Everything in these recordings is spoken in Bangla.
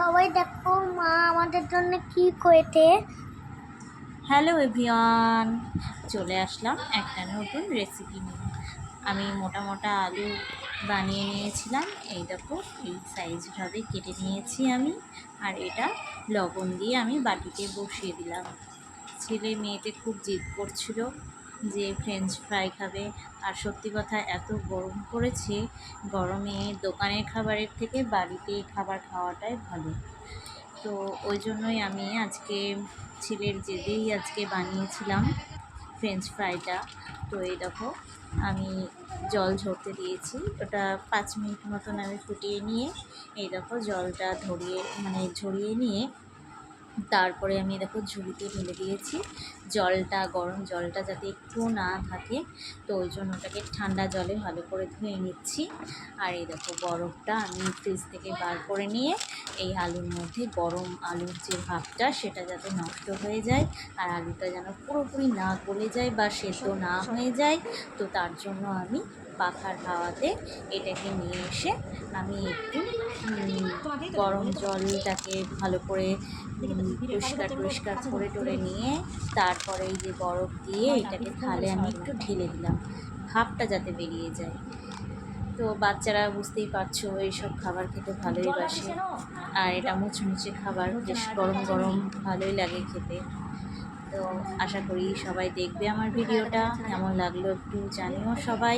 সবাই দেখো মা আমাদের জন্য কি করেছে। হ্যালো এভরিওয়ান, চলে আসলাম একটা নতুন রেসিপি নিয়ে। আমি মোটা মোটা আলু বানিয়ে নিয়েছিলাম, এই দেখো এই সাইজভাবে কেটে নিয়েছি আমি। আর এটা লবণ দিয়ে আমি বাটিতে বসিয়ে দিলাম। ছেলে মেয়েতে খুব জিদ করছিল যে ফ্রেঞ্চ ফ্রাই খাবে। আর সত্যি কথা, এত গরম পড়েছে, গরমে দোকানের খাবারের থেকে বাড়িতে খাবার খাওয়াটাই ভালো। তো ওই জন্যই আমি আজকে ছেলের জেদেই আজকে বানিয়েছিলাম ফ্রেঞ্চ ফ্রাইটা। তো এই দেখো আমি জল ঝরতে দিয়েছি, ওটা 5 মিনিট মতন আমি ফুটিয়ে নিয়ে এই দেখো জলটা ঝরিয়ে নিয়ে তারপরে আমি দেখো ঝুড়িতে ঢেলে দিয়েছি। জলটা, গরম জলটা যাতে একটু না থাকে, তো ওই জন্য ওটাকে ঠান্ডা জলে ভালো করে ধুয়ে নিচ্ছি। আর এই দেখো বরফটা আমি ফ্রিজ থেকে বার করে নিয়ে এই আলুর মধ্যে, গরম আলুর যে ভাবটা সেটা যাতে নষ্ট হয়ে যায় আর আলুটা যেন পুরোপুরি না গলে যায় বা সেদ্ধ না হয়ে যায়, তো তার জন্য আমি পাখার হাওয়াতে এটাকে নিয়ে এসে আমি একটু গরম জলটাকে ভালো করে পরিষ্কার করে টরে নিয়ে তারপরে এই যে বরফ দিয়ে এটাকে থালে আমি একটু ঢেলে দিলাম, ভাপটা যাতে বেরিয়ে যায়। তো বাচ্চারা বুঝতেই পারছো এইসব খাবার খেতে ভালোই বাসে, আর এটা মুচমুচে খাবার, বেশ গরম গরম ভালোই লাগে খেতে। তো আশা করি সবাই দেখবে আমার ভিডিওটা, কেমন লাগলো একটু জানিও সবাই।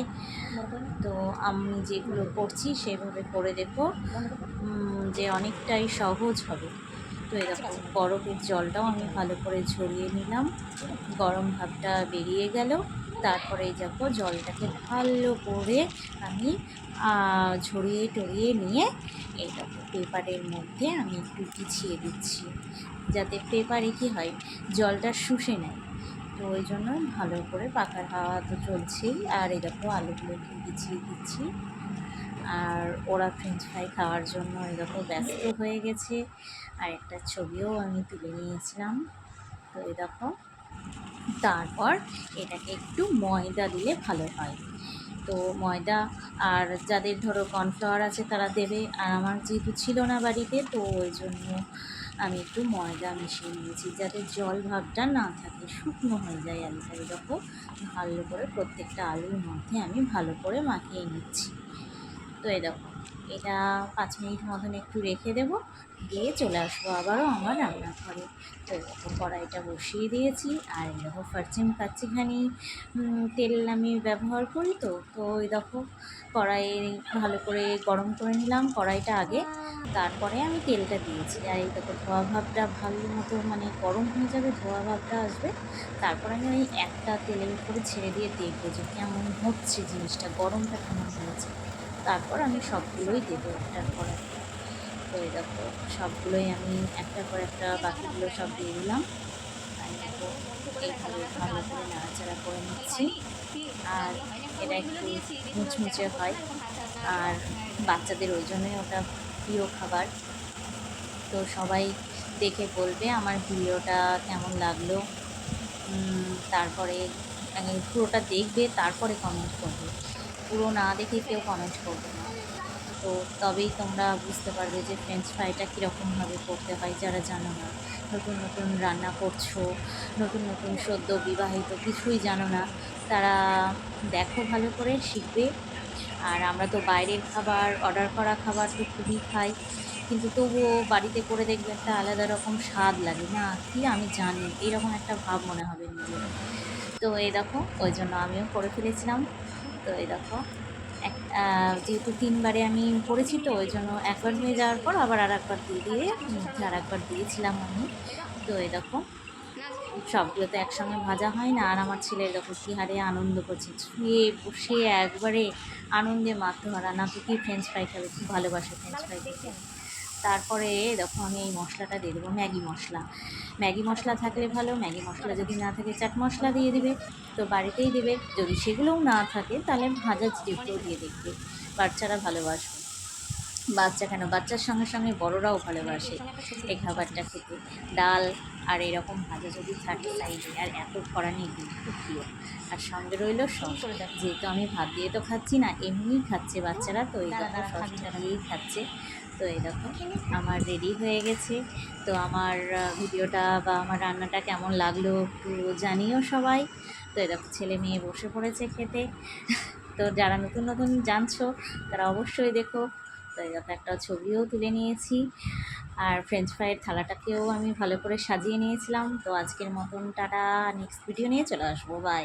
তো আমি যেগুলো করছি সেভাবে করে দেখো, যে অনেকটাই সহজ হবে। তো এরকম বরফের জলটাও আমি ভালো করে ঝরিয়ে নিলাম, গরম ভাবটা বেরিয়ে গেল। তারপরে এই দেখো জলটাকে ভালো করে আমি ঝরিয়ে টরিয়ে নিয়ে এই দেখো পেপারের মধ্যে আমি একটু বিছিয়ে দিচ্ছি, যাতে পেপারে কী হয় জলটা শুষে নেয়। তো ওই জন্য ভালো করে পাখার হাওয়া তো চলছেই, আর এই দেখো আলুগুলোকে বিছিয়ে দিচ্ছি। আর ওরা ফ্রেঞ্চ ফ্রাই খাওয়ার জন্য এই দেখো ব্যস্ত হয়ে গেছে। আর একটা ছবিও আমি তুলে নিয়েছিলাম। তো এই দেখো তারপর এটাকে একটু ময়দা দিলে ভালো হয়। তো ময়দা, আর যাদের ধরো কর্নফ্লাওয়ার আছে তারা দেবে, আর আমার যেহেতু ছিল না বাড়িতে, তো ওই জন্য আমি একটু ময়দা মিশিয়ে নিয়েছি যাতে জল ভাবটা না থাকে, শুকনো হয়ে যায় আলুটা। এরকম ভালো করে প্রত্যেকটা আলুর মধ্যে আমি ভালো করে মাখিয়ে নিচ্ছি। তো এই দেখো এটা 5 মিনিট মতন একটু রেখে দেবো, দিয়ে চলে আসবো আবারও আমার রান্নাঘরে। তো এরকম কড়াইটা বসিয়ে দিয়েছি, আর এই দেখো ফার্চিন কাচ্চিখানি তেল আমি ব্যবহার করি। তো তো ওই দেখো কড়াই ভালো করে গরম করে নিলাম কড়াইটা আগে, তারপরে আমি তেলটা দিয়েছি। আর এই দেখো ধোয়া ভাবটা ভালো মতো গরম হয়ে যাবে, ধোয়া ভাবটা আসবে, তারপর আমি ওই একটা তেলের উপরে ছেড়ে দিয়ে দেখবো যে কেমন হচ্ছে জিনিসটা, গরমটা কেমন হয়েছে। তারপর আমি সবগুলোই দেবো একটার পর একটা। তো এই দেখো সবগুলোই আমি একটার পর একটা বাকিগুলো সব দিয়ে দিলাম। আর দেখো এইভাবে ভালো করে নাড়াচাড়া করে নিচ্ছি। আর এটা একটু মুচমুচে হয়, আর বাচ্চাদের ওই জন্যই ওটা প্রিয় খাবার। তো সবাই দেখে বলবে আমার ভিডিওটা কেমন লাগলো। তারপরে পুরোটা দেখবে, তারপরে কমেন্ট করবে, পুরো না দেখে কেউ কমেন্ট করবে না। তো তবেই তোমরা বুঝতে পারবে যে ফ্রেঞ্চ ফ্রাইটা কীরকমভাবে করতে হয়। যারা জানো না, নতুন নতুন রান্না করছো, নতুন নতুন সদ্য বিবাহিত, কিছুই জানো না, তারা দেখো ভালো করে শিখবে। আর আমরা তো বাইরের খাবার, অর্ডার করা খাবার তো খুবই খাই, কিন্তু তবুও বাড়িতে করে দেখবে একটা আলাদা রকম স্বাদ লাগে, না কি আমি জানি, এরকম একটা ভাব মনে হবে নিজের। তো এই দেখো ওই জন্য আমিও করে ফেলেছিলাম। তো এই দেখো যেহেতু 3বারে আমি করেছি, তো ওই জন্য একবার হয়ে যাওয়ার পর আবার আর একবার দিয়ে মধ্যে আর একবার দিয়েছিলাম আমি। তো এই দেখো সবগুলো তো একসঙ্গে ভাজা হয় না, আর আমার ছেলে দেখো কী হারে আনন্দ করছে, শুয়ে বসে একবারে আনন্দে মাতোহারা, না তো কি ফ্রেঞ্চ ফ্রাই খাবে, খুব ভালোবাসে ফ্রেঞ্চ ফ্রাই খেতে। তারপরে দেখো আমি এই মশলাটা দিয়ে দেবো, ম্যাগি মশলা। ম্যাগি মশলা থাকলে ভালো, ম্যাগি মশলা যদি না থাকে চাট মশলা দিয়ে দিবে, তো বাড়িতেই দেবে। যদি সেগুলোও না থাকে তাহলে ভাজা জিরেগুলোও দিয়ে দেখবে, বাচ্চারা ভালোবাসবে। বাচ্চা কেন, বাচ্চার সঙ্গে সঙ্গে বড়রাও ভালোবাসে এই খাবারটা খেতে। ডাল আর এরকম ভাজা যদি থাকে সাইডে, আর এত ভরা নেই কিন্তু প্রিয়। আর সঙ্গে রইল সস, যেহেতু আমি ভাত দিয়ে তো খাচ্ছি না, এমনিই খাচ্ছে বাচ্চারা, তো এই দেখো সসটা দিয়েই খাচ্ছে। তো এই দেখো আমার রেডি হয়ে গেছে। তো আমার ভিডিওটা বা আমার রান্নাটা কেমন লাগলো একটু জানিও সবাই। তো এই দেখো ছেলে মেয়ে বসে পড়েছে খেতে। তো যারা নতুন নতুন জানছো তারা অবশ্যই দেখো। তো এই দেখো একটা ছবিও তুলে নিয়েছি, আর ফ্রেঞ্চ ফ্রাইয়ের থালাটাকেও আমি ভালো করে সাজিয়ে নিয়েছিলাম। তো আজকের মতন টাটা, নেক্সট ভিডিও নিয়ে চলে আসবো, বাই।